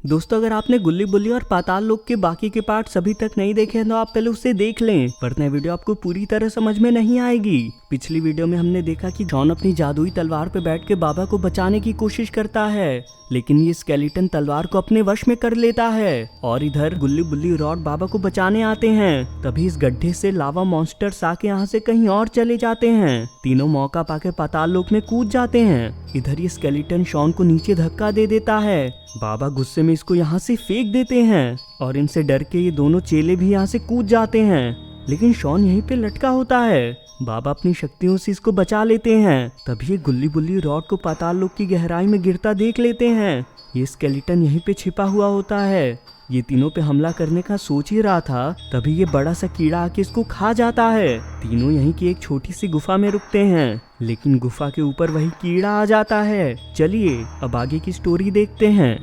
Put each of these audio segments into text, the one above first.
दोस्तों, अगर आपने गुल्ली बुल्ली और पाताल लोक के बाकी के पार्ट्स अभी तक नहीं देखे हैं तो आप पहले उसे देख लें, वरना वीडियो आपको पूरी तरह समझ में नहीं आएगी। पिछली वीडियो में हमने देखा कि जॉन अपनी जादुई तलवार पे बैठ के बाबा को बचाने की कोशिश करता है, लेकिन ये स्केलेटन तलवार को अपने वश में कर लेता है। और इधर गुल्ली बुल्ली रॉड बाबा को बचाने आते हैं। तभी इस गड्ढे से लावा मॉन्स्टर्स आके यहाँ से कहीं और चले जाते हैं। तीनों मौका पाके पाताल लोक में कूद जाते हैं। इधर ये स्केलेटन शॉन को नीचे धक्का दे देता है। बाबा गुस्से में इसको यहाँ से फेंक देते हैं और इनसे डर के ये दोनों चेले भी यहाँ से कूद जाते हैं, लेकिन शॉन यहीं पे लटका होता है। बाबा अपनी शक्तियों से इसको बचा लेते हैं। तभी ये गुल्ली बुल्ली रॉड को पाताल लोक की गहराई में गिरता देख लेते हैं। ये स्केलेटन यहीं पे छिपा हुआ होता है। ये तीनों पे हमला करने का सोच ही रहा था, तभी ये बड़ा सा कीड़ा आके इसको खा जाता है। तीनों यहीं की एक छोटी सी गुफा में रुकते हैं, लेकिन गुफा के ऊपर वही कीड़ा आ जाता है। चलिए अब आगे की स्टोरी देखते हैं।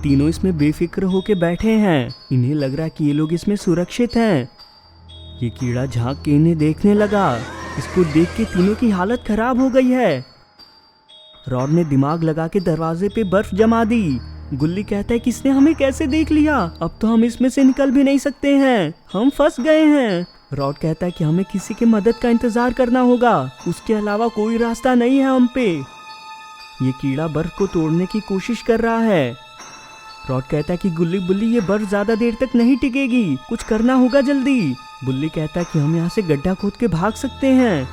तीनों इसमें बेफिक्र होके बैठे हैं। इन्हें लग रहा है कि ये लोग इसमें सुरक्षित हैं। ये कीड़ा झांक के इन्हें देखने लगा। इसको देख के तीनों की हालत खराब हो गई है। रॉड ने दिमाग लगा के दरवाजे पे बर्फ जमा दी। गुल्ली कहता है कि इसने हमें कैसे देख लिया, अब तो हम इसमें से निकल भी नहीं सकते हैं, हम फंस गए हैं। रॉड कहता है कि हमें किसी की मदद का इंतजार करना होगा, उसके अलावा कोई रास्ता नहीं है हम पे। ये कीड़ा बर्फ को तोड़ने की कोशिश कर रहा है। रॉड कहता है कि गुल्ली बुल्ली ये बर्फ ज्यादा देर तक नहीं टिकेगी, कुछ करना होगा जल्दी। बुल्ली कहता है कि हम यहाँ से गड्ढा खोद के भाग सकते हैं।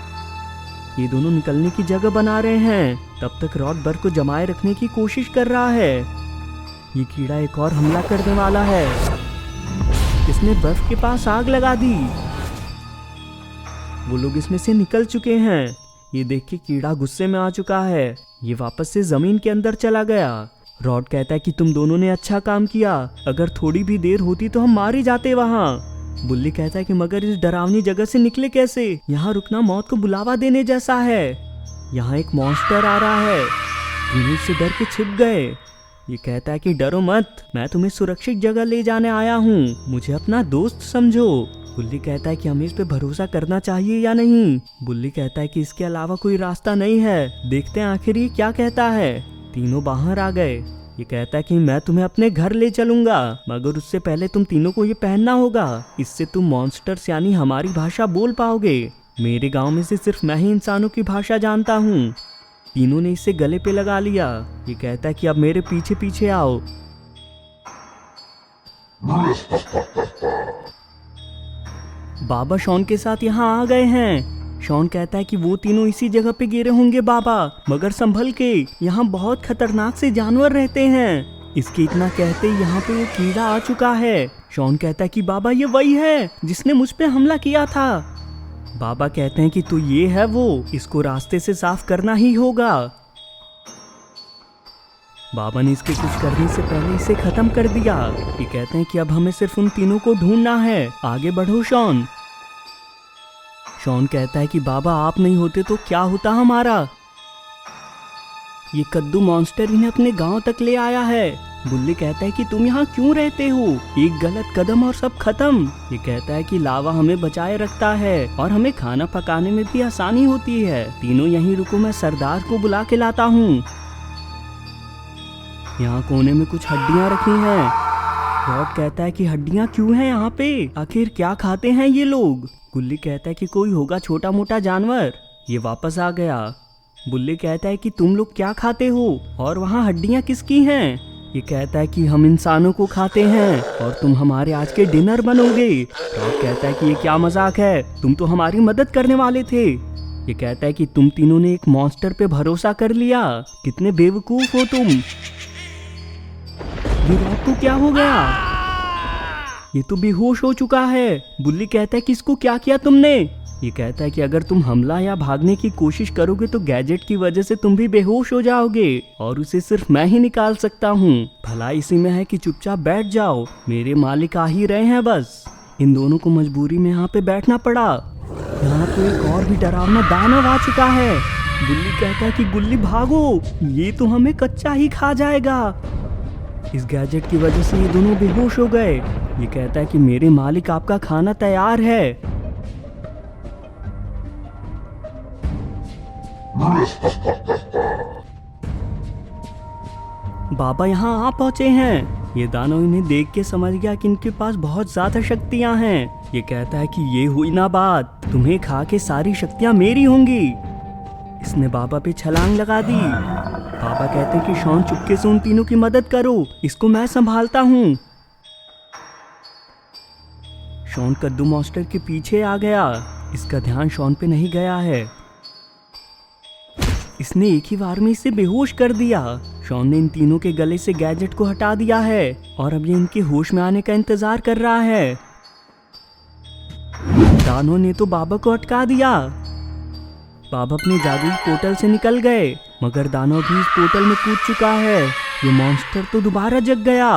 ये दोनों निकलने की जगह बना रहे हैं। तब तक रॉड बर्फ को जमाए रखने की कोशिश कर रहा है। ये कीड़ा एक और हमला करने वाला है। इसने बर्फ के पास आग लगा दी। वो लोग इसमें से निकल चुके हैं। ये देख के कीड़ा गुस्से में आ चुका है। ये वापस से जमीन के अंदर चला गया। रॉड कहता है कि तुम दोनों ने अच्छा काम किया, अगर थोड़ी भी देर होती तो हम मार ही जाते वहाँ। बुल्ली कहता है कि मगर इस डरावनी जगह से निकले कैसे, यहाँ रुकना मौत को बुलावा देने जैसा है। यहाँ एक मॉन्स्टर आ रहा है। तीनों से डर के छिप गए। ये कहता है कि डरो मत, मैं तुम्हें सुरक्षित जगह ले जाने आया हूँ, मुझे अपना दोस्त समझो। बुल्ली कहता है कि हमें इस पे भरोसा करना चाहिए या नहीं। बुल्ली कहता है कि इसके अलावा कोई रास्ता नहीं है, देखते हैं आखिर ये क्या कहता है। तीनों बाहर आ गए। ये कहता है कि मैं तुम्हें अपने घर ले चलूंगा, मगर उससे पहले तुम तीनों को ये पहनना होगा, इससे तुम मॉन्स्टर्स यानी हमारी भाषा बोल पाओगे। मेरे गाँव में से सिर्फ मैं ही इंसानों की भाषा जानता हूँ। तीनों ने इसे गले पे लगा लिया। ये कहता है कि अब मेरे पीछे पीछे आओ। बाबा शॉन के साथ यहाँ आ गए हैं। शॉन कहता है कि वो तीनों इसी जगह पे गिरे होंगे बाबा, मगर संभल के, यहाँ बहुत खतरनाक से जानवर रहते हैं। इसके इतना कहते ही यहाँ पे वो कीड़ा आ चुका है। शॉन कहता है कि बाबा ये वही है जिसने मुझ पे हमला किया था। बाबा कहते हैं कि तो ये है वो, इसको रास्ते से साफ करना ही होगा। बाबा ने इसके कुछ करने से पहले इसे खत्म कर दिया। ये कहते हैं कि अब हमें सिर्फ उन तीनों को ढूंढना है, आगे बढ़ो शॉन। शॉन कहता है कि बाबा आप नहीं होते तो क्या होता हमारा। ये कद्दू मॉन्स्टर इन्हें अपने गांव तक ले आया है। बुल्ली कहता है कि तुम यहाँ क्यों रहते हो, एक गलत कदम और सब खत्म। ये कहता है कि लावा हमें बचाए रखता है और हमें खाना पकाने में भी आसानी होती है। तीनों यहीं रुको, मैं सरदार को बुला के लाता हूँ। यहाँ कोने में कुछ हड्डियाँ रखी हैं। रॉड कहता है कि हड्डियाँ क्यों हैं यहाँ पे, आखिर क्या खाते हैं ये लोग। गुल्ली कहता है कि कोई होगा छोटा मोटा जानवर। ये वापस आ गया। बुल्ली कहता है कि तुम लोग क्या खाते हो और वहाँ हड्डियाँ किसकी हैं। ये कहता है कि हम इंसानों को खाते हैं और तुम हमारे आज के डिनर बनोगे। रॉड कहता है कि ये क्या मजाक है, तुम तो हमारी मदद करने वाले थे। ये कहता है कि तुम तीनों ने एक मॉन्स्टर पे भरोसा कर लिया, कितने बेवकूफ हो तुम। ये रॉड को क्या हो गया, ये तो बेहोश हो चुका है। बुल्ली कहता है कि इसको क्या किया तुमने। ये कहता है कि अगर तुम हमला या भागने की कोशिश करोगे तो गैजेट की वजह से तुम भी बेहोश हो जाओगे और उसे सिर्फ मैं ही निकाल सकता हूँ। भला इसी में है कि चुपचाप बैठ जाओ, मेरे मालिक आ ही रहे हैं बस। इन दोनों को मजबूरी में यहाँ पे बैठना पड़ा। यहाँ तो एक और भी डरावना दानव आ चुका है। बुल्ली कहता है कि गुल्ली भागो, ये तो हमें कच्चा ही खा जाएगा। इस गैजेट की वजह से ये दोनों बेहोश हो गए। ये कहता है कि मेरे मालिक आपका खाना तैयार है। बाबा यहाँ आ पहुंचे हैं। ये दानव इन्हें देख के समझ गया कि इनके पास बहुत ज्यादा शक्तियां हैं। ये कहता है कि ये हुई ना बात, तुम्हें खा के सारी शक्तियां मेरी होंगी। इसने बाबा पे छलांग लगा दी। बाबा कहते हैं कि शॉन चुपके से उन तीनों की मदद करो, इसको मैं संभालता हूँ। शॉन कद्दू मॉन्स्टर के पीछे आ गया। इसका ध्यान शॉन पे नहीं गया है। इसने एक ही बार में इसे बेहोश कर दिया। शॉन ने इन तीनों के गले से गैजेट को हटा दिया है और अब ये इनके होश में आने का इंतजार कर रहा है। दानव ने तो बाबा को अटका दिया। बाबा अपने जादुई पोर्टल से निकल गए, मगर दानव भी इस पोर्टल में कूद चुका है। ये मॉन्स्टर तो दोबारा जग गया।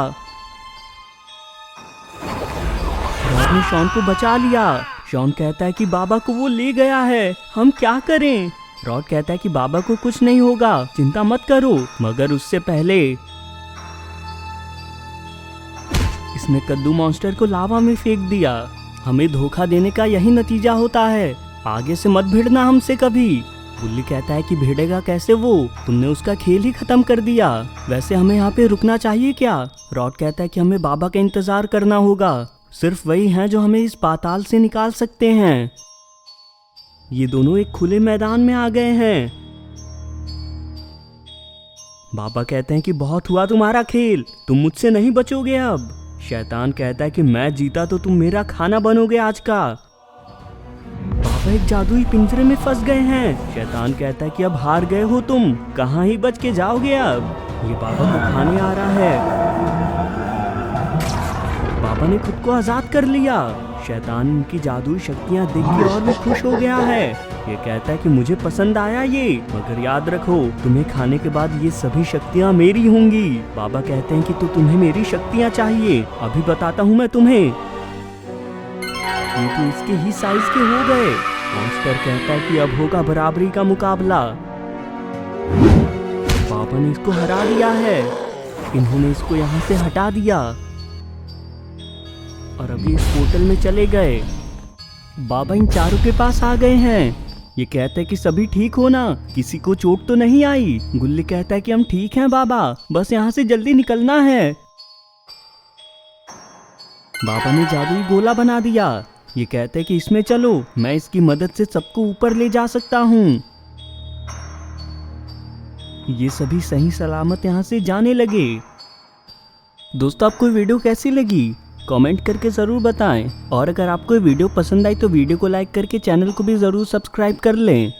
रॉड ने शॉन को बचा लिया। शॉन कहता है कि बाबा को वो ले गया है, हम क्या करें? रॉड कहता है कि बाबा को कुछ नहीं होगा, चिंता मत करो। मगर उससे पहले इसने कद्दू मॉन्स्टर को लावा में फेंक दिया। हमें धोखा देने का यही नतीजा होता है। आगे से मत भिड़ना हमसे कभी। बुल्ली कहता है कि भिड़ेगा कैसे वो, तुमने उसका खेल ही खत्म कर दिया। वैसे हमें यहाँ पे रुकना चाहिए क्या? रॉड कहता है कि हमें बाबा का इंतजार करना होगा, सिर्फ वही हैं जो हमें इस पाताल से निकाल सकते हैं। ये दोनों एक खुले मैदान में आ गए हैं। बाबा कहते हैं कि बहुत हुआ तुम्हारा खेल, तुम मुझसे नहीं बचोगे अब। शैतान कहता है कि मैं जीता तो तुम मेरा खाना बनोगे आज का। बाबा एक जादुई पिंजरे में फंस गए हैं। शैतान कहता है कि अब हार गए हो तुम, कहाँ ही बच के जाओगे अब। ये बाबा को खाने आ रहा है। बाबा ने खुद को आजाद कर लिया। शैतान इनकी जादुई शक्तियां देख के और भी खुश हो गया है। ये कहता है कि मुझे पसंद आया ये, मगर याद रखो तुम्हें खाने के बाद ये सभी शक्तियां मेरी होंगी। बाबा कहते हैं कि तो तुम्हें मेरी शक्तियां चाहिए, अभी बताता हूँ मैं तुम्हें। ये तो इसके ही साइज के हो गए। मॉन्स्टर कहता है कि अब होगा बराबरी का मुकाबला। बाबा ने इसको हरा दिया है। इन्होंने इसको यहाँ से हटा दिया और अभी इस पोर्टल में चले गए। बाबा इन चारों के पास आ गए हैं। ये कहते हैं कि सभी ठीक हो ना, किसी को चोट तो नहीं आई? गुल्ली कहता है कि हम ठीक हैं बाबा, बस यहाँ से जल्दी निकलना है। बाबा ने जादुई गोला बना दिया। ये कहते हैं कि इसमें चलो, मैं इसकी मदद से सबको ऊपर ले जा सकता हूँ। ये सभी सही सलामत यहाँ से जाने लगे। दोस्तों, आपको वीडियो कैसी लगी कमेंट करके ज़रूर बताएं, और अगर आपको वीडियो पसंद आई तो वीडियो को लाइक करके चैनल को भी ज़रूर सब्सक्राइब कर लें।